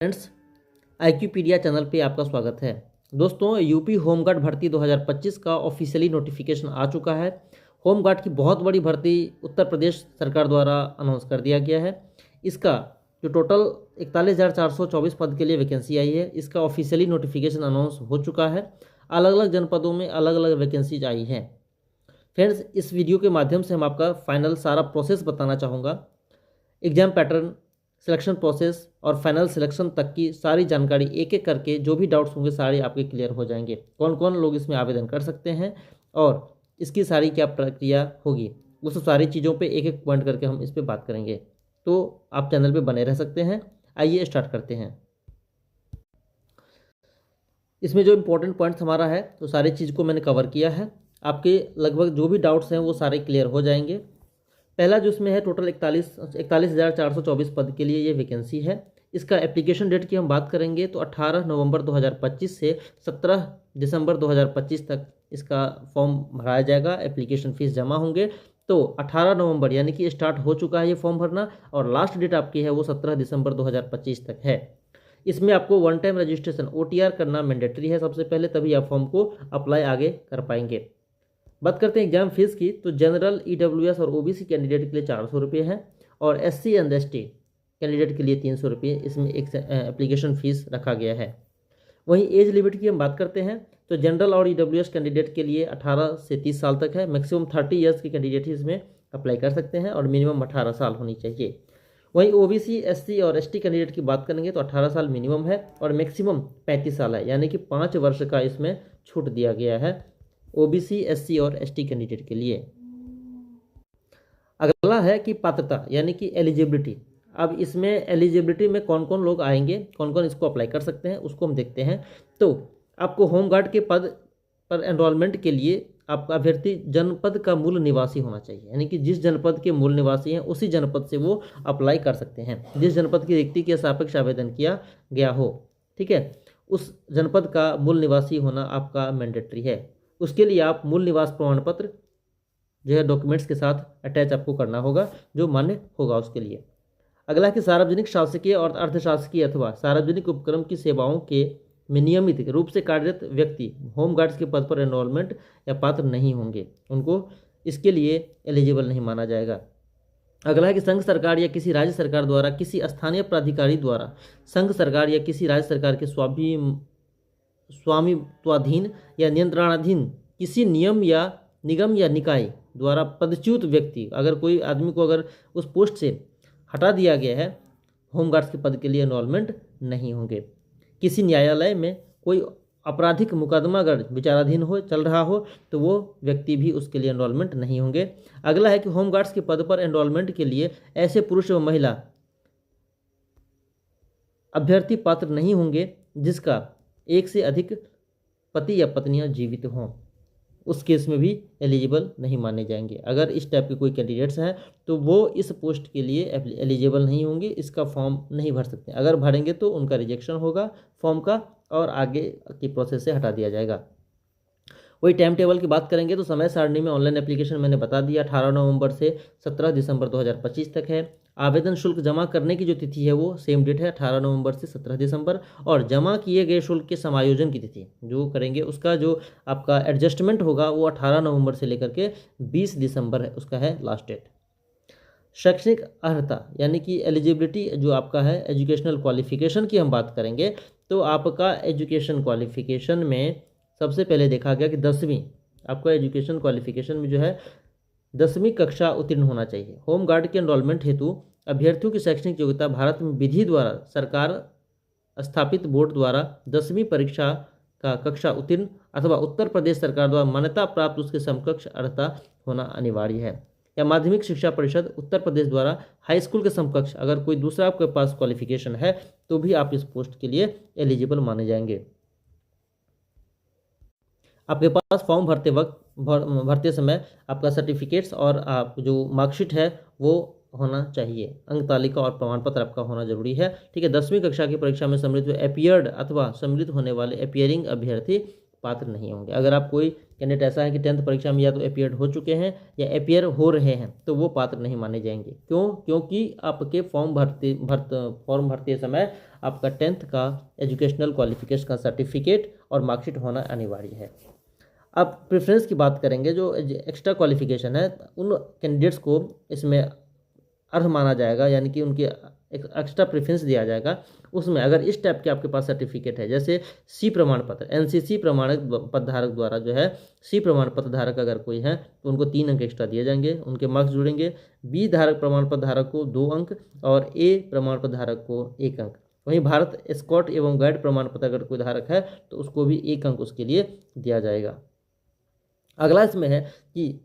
Friends, आईक्यूपीडिया channel पे आपका स्वागत है। दोस्तों, यूपी होमगार्ड भर्ती 2025 का ऑफिशियली नोटिफिकेशन आ चुका है। होमगार्ड की बहुत बड़ी भर्ती उत्तर प्रदेश सरकार द्वारा अनाउंस कर दिया गया है। इसका जो टोटल 41,424 पद के लिए वैकेंसी आई है, इसका ऑफिशियली नोटिफिकेशन अनाउंस हो चुका है। अलग अलग जनपदों में अलग अलग वैकेंसीज आई हैं। फ्रेंड्स, इस वीडियो के माध्यम से हम आपका फाइनल सारा प्रोसेस बताना चाहूँगा। एग्जाम पैटर्न, सिलेक्शन प्रोसेस और फाइनल सिलेक्शन तक की सारी जानकारी एक एक करके जो भी डाउट्स होंगे सारे आपके क्लियर हो जाएंगे। कौन कौन लोग इसमें आवेदन कर सकते हैं और इसकी सारी क्या प्रक्रिया होगी, वो सब सारी चीज़ों पे एक एक पॉइंट करके हम इस पर बात करेंगे। तो आप चैनल पे बने रह सकते हैं। आइए स्टार्ट करते हैं। इसमें जो इम्पोर्टेंट पॉइंट्स हमारा है तो सारी चीज़ को मैंने कवर किया है। आपके लगभग जो भी डाउट्स हैं वो सारे क्लियर हो जाएंगे। पहला जो इसमें है, टोटल 41,424 पद के लिए ये वैकेंसी है। इसका एप्लीकेशन डेट की हम बात करेंगे तो 18 नवंबर 2025 से 17 दिसंबर 2025 तक इसका फॉर्म भराया जाएगा। एप्लीकेशन फीस जमा होंगे। तो 18 नवंबर यानी कि स्टार्ट हो चुका है ये फॉर्म भरना, और लास्ट डेट आपकी है वो 17 दिसंबर 2025 तक है। इसमें आपको वन टाइम रजिस्ट्रेशन OTR करना मैंडेटरी है सबसे पहले, तभी आप फॉर्म को अप्लाई आगे कर पाएंगे। बात करते हैं एग्जाम फीस की, तो जनरल, EWS और OBC कैंडिडेट के लिए 400 रुपये है, और SC एंड ST कैंडिडेट के लिए 300 रुपये इसमें एक एप्लीकेशन फ़ीस रखा गया है। वहीं एज लिमिट की हम बात करते हैं तो जनरल और EWS कैंडिडेट के लिए 18 से 30 साल तक है। मैक्सिमम 30 ईयर्स के कैंडिडेट ही इसमें अप्लाई कर सकते हैं और मिनिमम 18 साल होनी चाहिए। वहीं OBC, SC और ST कैंडिडेट की बात करेंगे तो 18 साल मिनिमम है और मैक्सिमम 35 साल है, यानी कि 5 वर्ष का इसमें छूट दिया गया है OBC, SC और ST कैंडिडेट के लिए। अगला है कि पात्रता यानी कि एलिजिबिलिटी। अब इसमें एलिजिबिलिटी में कौन कौन लोग आएंगे, कौन कौन इसको अप्लाई कर सकते हैं, उसको हम देखते हैं। तो आपको होमगार्ड के पद पर एनरोलमेंट के लिए आपका अभ्यर्थी जनपद का मूल निवासी होना चाहिए, यानी कि जिस जनपद के मूल निवासी हैं उसी जनपद से वो अप्लाई कर सकते हैं। जिस जनपद की रिक्ति के सापेक्ष आवेदन किया गया हो, ठीक है, उस जनपद का मूल निवासी होना आपका मैंडेटरी है। उसके लिए आप मूल निवास प्रमाण पत्र जो है डॉक्यूमेंट्स के साथ अटैच आपको करना होगा, जो मान्य होगा उसके लिए। अगला कि सार्वजनिक, शासकीय और अर्धशासकीय अथवा सार्वजनिक उपक्रम की सेवाओं के में नियमित रूप से कार्यरत व्यक्ति होमगार्ड्स के पद पर एनरोलमेंट या पात्र नहीं होंगे, उनको इसके लिए एलिजिबल नहीं माना जाएगा। अगला है कि संघ सरकार या किसी राज्य सरकार द्वारा किसी स्थानीय प्राधिकारी द्वारा संघ सरकार या किसी राज्य सरकार के स्वामित्वाधीन या नियंत्रणाधीन किसी नियम या निगम या निकाय द्वारा पदच्युत व्यक्ति, अगर कोई आदमी को अगर उस पोस्ट से हटा दिया गया है, होमगार्ड्स के पद के लिए एनरोलमेंट नहीं होंगे। किसी न्यायालय में कोई आपराधिक मुकदमा अगर विचाराधीन हो, चल रहा हो, तो वो व्यक्ति भी उसके लिए एनरोलमेंट नहीं होंगे। अगला है कि होमगार्ड्स के पद पर एनरोलमेंट के लिए ऐसे पुरुष व महिला अभ्यर्थी पात्र नहीं होंगे जिसका एक से अधिक पति या पत्नियां जीवित हों, उस केस में भी एलिजिबल नहीं माने जाएंगे। अगर इस टाइप के कोई कैंडिडेट्स हैं तो वो इस पोस्ट के लिए एलिजिबल नहीं होंगे, इसका फॉर्म नहीं भर सकते। अगर भरेंगे तो उनका रिजेक्शन होगा फॉर्म का और आगे की प्रोसेस से हटा दिया जाएगा। वही टाइम टेबल की बात करेंगे तो समय सारणी में ऑनलाइन एप्लीकेशन मैंने बता दिया, 18 नवंबर से 17 दिसंबर 2025 तक है। आवेदन शुल्क जमा करने की जो तिथि है वो सेम डेट है, 18 नवंबर से 17 दिसंबर। और जमा किए गए शुल्क के समायोजन की तिथि जो करेंगे उसका जो आपका एडजस्टमेंट होगा वो 18 नवंबर से लेकर के 20 दिसंबर है, उसका है लास्ट डेट। शैक्षणिक अर्हता यानी कि एलिजिबिलिटी जो आपका है, एजुकेशनल क्वालिफिकेशन की हम बात करेंगे तो आपका एजुकेशन क्वालिफिकेशन में सबसे पहले देखा गया कि 10वीं, आपका एजुकेशन क्वालिफिकेशन में जो है 10वीं कक्षा उत्तीर्ण होना चाहिए। होमगार्ड के एनरोलमेंट हेतु अभ्यर्थियों की शैक्षणिक योग्यता भारत में विधि द्वारा सरकार स्थापित बोर्ड द्वारा 10वीं परीक्षा का कक्षा उत्तीर्ण अथवा उत्तर प्रदेश सरकार द्वारा मान्यता प्राप्त उसके समकक्ष अर्हता होना अनिवार्य है। या माध्यमिक शिक्षा परिषद उत्तर प्रदेश द्वारा हाई स्कूल के समकक्ष अगर कोई दूसरा आपके पास क्वालिफिकेशन है तो भी आप इस पोस्ट के लिए एलिजिबल माने जाएंगे। आपके पास फॉर्म भरते समय आपका सर्टिफिकेट्स और आप जो मार्कशीट है वो होना चाहिए। अंक तालिका और प्रमाण पत्र आपका होना जरूरी है, ठीक है। 10वीं कक्षा की परीक्षा में सम्मिलित एपियर्ड अथवा सम्मिलित होने वाले एपियरिंग अभ्यर्थी पात्र नहीं होंगे। अगर आप कोई कैंडिडेट ऐसा है कि 10th परीक्षा में या तो एपियर्ड हो चुके हैं या एपियर हो रहे हैं तो वो पात्र नहीं माने जाएंगे। क्यों? क्योंकि आपके फॉर्म भरते समय आपका 10th का एजुकेशनल क्वालिफिकेशन का सर्टिफिकेट और मार्कशीट होना अनिवार्य है। अब प्रेफरेंस की बात करेंगे, जो एक्स्ट्रा क्वालिफिकेशन है उन कैंडिडेट्स को इसमें अर्ह माना जाएगा, यानी कि उनके एक्स्ट्रा प्रेफरेंस दिया जाएगा। उसमें अगर इस टाइप के आपके पास सर्टिफिकेट है, जैसे सी प्रमाण पत्र, एनसीसी प्रमाणक पदधारक द्वारा जो है सी प्रमाण पत्र धारक अगर कोई है तो उनको 3 अंक एक्स्ट्रा दिए जाएंगे, उनके मार्क्स जुड़ेंगे। बी धारक प्रमाण पत्र धारक को 2 अंक और ए प्रमाण पत्र धारक को 1 अंक। वहीं भारत एस्कॉर्ट एवं गाइड प्रमाण पत्र अगर कोई धारक है तो उसको भी 1 अंक उसके लिए दिया जाएगा। अगला इसमें है कि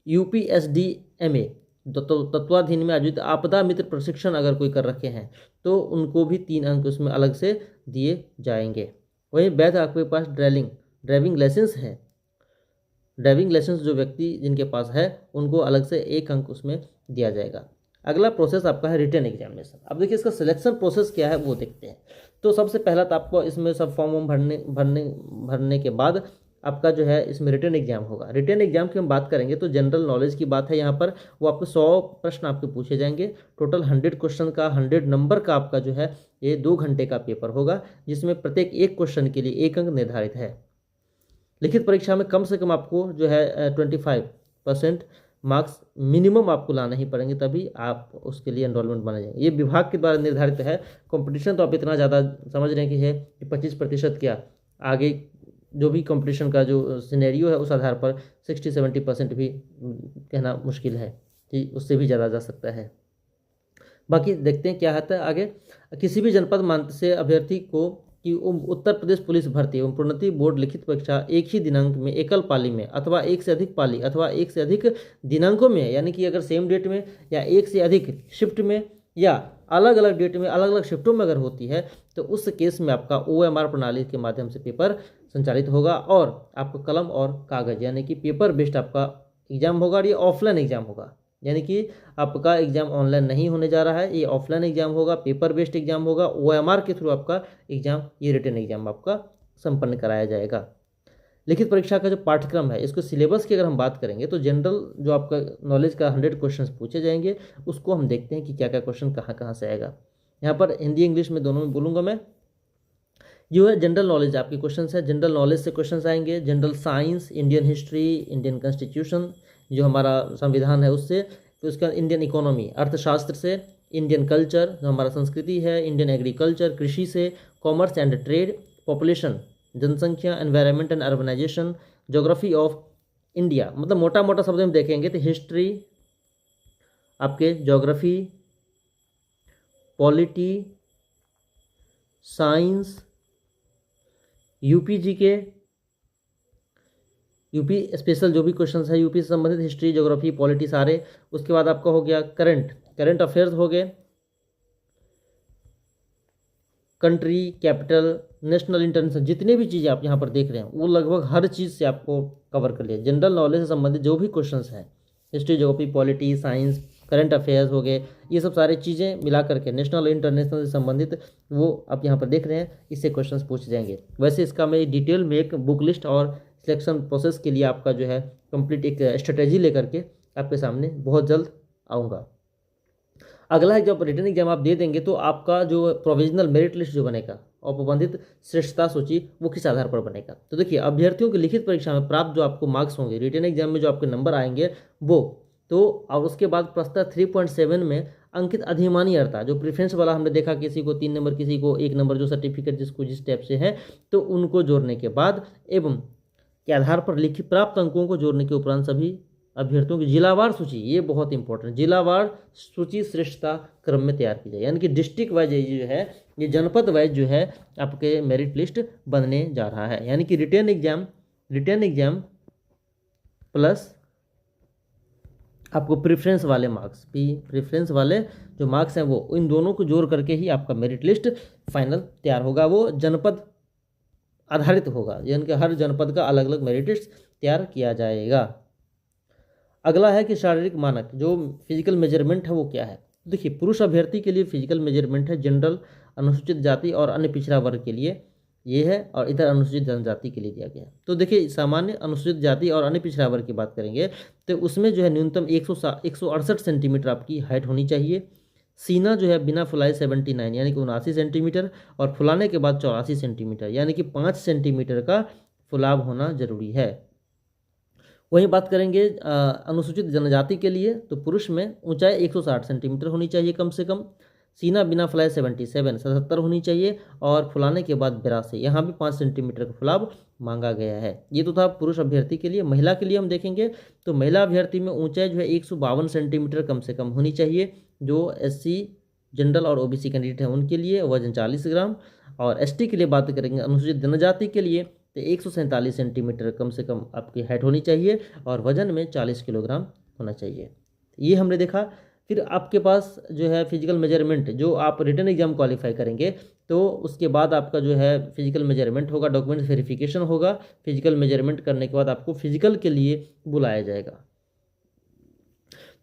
UPSDMA तत्वाधीन में आयोजित आपदा मित्र प्रशिक्षण अगर कोई कर रखे हैं तो उनको भी 3 अंक उसमें अलग से दिए जाएंगे। वहीं वैध आपके पास ड्राइविंग लाइसेंस है, ड्राइविंग लाइसेंस जो व्यक्ति जिनके पास है उनको अलग से 1 अंक उसमें दिया जाएगा। अगला प्रोसेस आपका है रिटन एग्जामिनेशन। अब देखिए इसका सिलेक्शन प्रोसेस क्या है वो देखते हैं। तो सबसे पहला तो आपको इसमें सब फॉर्म भरने के बाद आपका जो है इसमें रिटन एग्जाम होगा। रिटन एग्जाम की हम बात करेंगे तो जनरल नॉलेज की बात है यहाँ पर, वो आपको 100 प्रश्न आपके पूछे जाएंगे। टोटल 100 क्वेश्चन का 100 नंबर का आपका जो है ये 2 घंटे का पेपर होगा, जिसमें प्रत्येक एक क्वेश्चन के लिए 1 अंक निर्धारित है। लिखित परीक्षा में कम से कम आपको जो है 25% मार्क्स मिनिमम आपको लाना ही पड़ेंगे, तभी आप उसके लिए एनरोलमेंट बने जाएंगे। ये विभाग के द्वारा निर्धारित है। कंपटीशन तो आप इतना ज़्यादा समझ रहे हैं कि है कि 25% क्या, आगे जो भी कंपटीशन का जो सिनेरियो है उस आधार पर 60-70% भी कहना मुश्किल है कि उससे भी ज़्यादा जा सकता है। बाकी देखते हैं क्या आता है आगे। किसी भी जनपद मान्यता से अभ्यर्थी को कि उत्तर प्रदेश पुलिस भर्ती एवं प्रोन्नति बोर्ड लिखित परीक्षा एक ही दिनांक में एकल पाली में अथवा एक से अधिक पाली अथवा एक से अधिक दिनांकों में, यानी कि अगर सेम डेट में या एक से अधिक शिफ्ट में या अलग अलग डेट में अलग अलग शिफ्टों में अगर होती है तो उस केस में आपका OMR प्रणाली के माध्यम से पेपर संचालित होगा और आपको कलम और कागज यानी कि पेपर बेस्ड आपका एग्जाम होगा। और ये ऑफलाइन एग्जाम होगा, यानी कि आपका एग्जाम ऑनलाइन नहीं होने जा रहा है, ये ऑफलाइन एग्जाम होगा, पेपर बेस्ड एग्जाम होगा। OMR के थ्रू आपका एग्जाम, ये रिटन एग्जाम आपका संपन्न कराया जाएगा। लिखित परीक्षा का जो पाठ्यक्रम है, इसको सिलेबस की अगर हम बात करेंगे तो जनरल जो आपका नॉलेज का 100 क्वेश्चंस पूछे जाएंगे, उसको हम देखते हैं कि क्या क्या क्वेश्चन कहाँ कहाँ से आएगा। यहाँ पर हिंदी इंग्लिश में दोनों में बोलूँगा मैं। जो है जनरल नॉलेज आपके क्वेश्चन है, जनरल नॉलेज से क्वेश्चन आएंगे। General science, Indian history, Indian constitution जो हमारा संविधान है उससे, तो उसका इंडियन इकोनॉमी अर्थशास्त्र से, इंडियन कल्चर जो हमारा संस्कृति है, इंडियन एग्रीकल्चर कृषि से, कॉमर्स एंड ट्रेड, पॉपुलेशन जनसंख्या, environment and urbanization, geography of India, मतलब मोटा मोटा शब्द में देखेंगे तो हिस्ट्री आपके, geography, polity, science, UP GK, UP special जो भी क्वेश्चंस है यूपी से संबंधित, हिस्ट्री, ज्योग्राफी, पॉलिटी सारे। उसके बाद आपका हो गया करंट अफेयर्स हो गए, कंट्री, कैपिटल, नेशनल, इंटरनेशनल, जितने भी चीज़ें आप यहाँ पर देख रहे हैं वो लगभग हर चीज़ से आपको कवर कर लिया। जनरल नॉलेज से संबंधित जो भी क्वेश्चंस हैं, history, geography, polity, science, current affairs हो गए, ये सब सारी चीज़ें मिला करके नेशनल इंटरनेशनल से संबंधित वो आप यहाँ पर देख रहे हैं, इससे क्वेश्चंस पूछे जाएंगे। वैसे इसका मैं डिटेल में एक बुक लिस्ट और सिलेक्शन प्रोसेस के लिए आपका जो है कंप्लीट एक स्ट्रेटेजी लेकर के आपके सामने बहुत जल्द आऊँगा। अगला है, जब रिटन एग्जाम आप दे देंगे तो आपका जो प्रोविजनल मेरिट लिस्ट जो बनेगा और प्रबंधित श्रेष्ठता सूची वो किस आधार पर बनेगा। तो देखिए अभ्यर्थियों की लिखित परीक्षा में प्राप्त जो आपको मार्क्स होंगे, रिटन एग्जाम में जो आपके नंबर आएंगे वो तो, और उसके बाद प्रस्ताव 3.7 में अंकित अधिमानी अर्हता, जो प्रेफरेंस वाला हमने देखा किसी को 3 नंबर किसी को 1 नंबर, जो सर्टिफिकेट जिसको जिस टाइप से है, तो उनको जोड़ने के बाद एवं के आधार पर लिखित प्राप्त अंकों को जोड़ने के उपरांत सभी अभ्यर्थियों की जिलावार सूची, ये बहुत इंपॉर्टेंट, जिलावार सूची श्रेष्ठता क्रम में तैयार की जाए, यानी कि डिस्ट्रिक्ट वाइज जो है, ये जनपद वाइज जो है आपके मेरिट लिस्ट बनने जा रहा है। यानी कि रिटन एग्जाम प्लस आपको प्रेफरेंस वाले मार्क्स, प्रेफरेंस वाले जो मार्क्स हैं वो, इन दोनों को जोड़ करके ही आपका मेरिट लिस्ट फाइनल तैयार होगा। वो जनपद आधारित होगा, यानी कि हर जनपद का अलग अलग मेरिट लिस्ट तैयार किया जाएगा। अगला है कि शारीरिक मानक, जो फिजिकल मेजरमेंट है वो क्या है। देखिए पुरुष अभ्यर्थी के लिए फिजिकल मेजरमेंट है, जनरल, अनुसूचित जाति और अन्य पिछड़ा वर्ग के लिए ये है, और इधर अनुसूचित जनजाति के लिए दिया गया है। तो देखिए सामान्य, अनुसूचित जाति और अन्य पिछड़ा वर्ग की बात करेंगे तो उसमें जो है न्यूनतम 168 सेंटीमीटर आपकी हाइट होनी चाहिए। सीना जो है बिना फुलाए 79 यानी कि 79 सेंटीमीटर, और फुलाने के बाद 84 सेंटीमीटर यानी कि 5 सेंटीमीटर का फुलाव होना जरूरी है। वहीं बात करेंगे अनुसूचित जनजाति के लिए, तो पुरुष में ऊंचाई 160 सेंटीमीटर होनी चाहिए कम से कम, सीना बिना फुलाए 77 होनी चाहिए, और फुलाने के बाद 82, यहाँ भी 5 सेंटीमीटर का फुलाव मांगा गया है। ये तो था पुरुष अभ्यर्थी के लिए। महिला के लिए हम देखेंगे तो महिला अभ्यर्थी में ऊंचाई जो है 152 सेंटीमीटर कम से कम होनी चाहिए। जो SC जनरल और OBC कैंडिडेट हैं उनके लिए वजन 40 ग्राम, और ST के लिए बात करेंगे अनुसूचित जनजाति के लिए तो 147 सेंटीमीटर कम से कम आपकी हाइट होनी चाहिए, और वजन में 40 किलोग्राम होना चाहिए। ये हमने देखा। फिर आपके पास जो है फिजिकल मेजरमेंट, जो आप रिटन एग्जाम क्वालिफाई करेंगे तो उसके बाद आपका जो है फिजिकल मेजरमेंट होगा, डॉक्यूमेंट वेरिफिकेशन होगा। फिजिकल मेजरमेंट करने के बाद आपको फिजिकल के लिए बुलाया जाएगा।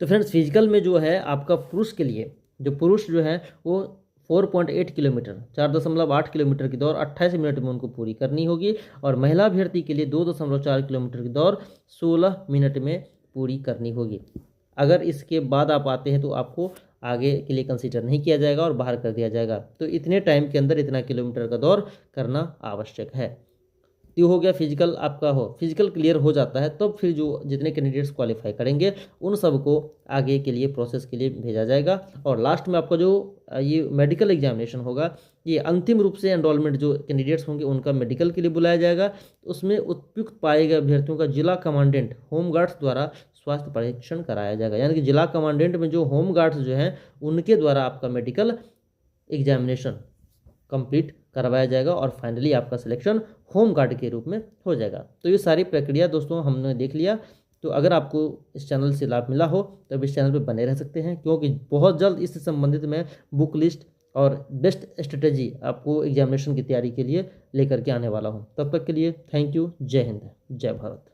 तो फ्रेंड्स, फिजिकल में जो है आपका पुरुष के लिए, जो पुरुष जो है वो 4.8 किलोमीटर 4.8 किलोमीटर की दौड़ 28 मिनट में उनको पूरी करनी होगी, और महिला अभ्यर्थी के लिए 2.4 किलोमीटर की दौड़ 16 मिनट में पूरी करनी होगी। अगर इसके बाद आप आते हैं तो आपको आगे के लिए कंसीडर नहीं किया जाएगा और बाहर कर दिया जाएगा। तो इतने टाइम के अंदर इतना किलोमीटर का दौड़ करना आवश्यक है। तो हो गया फिजिकल आपका फिजिकल क्लियर हो जाता है, तब फिर जो जितने कैंडिडेट्स क्वालिफाई करेंगे उन सबको आगे के लिए प्रोसेस के लिए भेजा जाएगा। और लास्ट में आपका जो ये मेडिकल एग्जामिनेशन होगा, ये अंतिम रूप से एनरोलमेंट जो कैंडिडेट्स होंगे उनका मेडिकल के लिए बुलाया जाएगा। उसमें उपयुक्त पाए गए अभ्यर्थियों का जिला कमांडेंट होमगार्ड्स द्वारा स्वास्थ्य परीक्षण कराया जाएगा। यानी कि जिला कमांडेंट में जो होमगार्ड्स जो हैं उनके द्वारा आपका मेडिकल एग्जामिनेशन कंप्लीट करवाया जाएगा, और फाइनली आपका सिलेक्शन होम गार्ड के रूप में हो जाएगा। तो ये सारी प्रक्रिया दोस्तों हमने देख लिया। तो अगर आपको इस चैनल से लाभ मिला हो तो इस चैनल पर बने रह सकते हैं, क्योंकि बहुत जल्द इससे संबंधित मैं बुक लिस्ट और बेस्ट स्ट्रेटेजी आपको एग्जामिनेशन की तैयारी के लिए लेकर के आने वाला हूँ। तब तक के लिए थैंक यू। जय हिंद, जय भारत।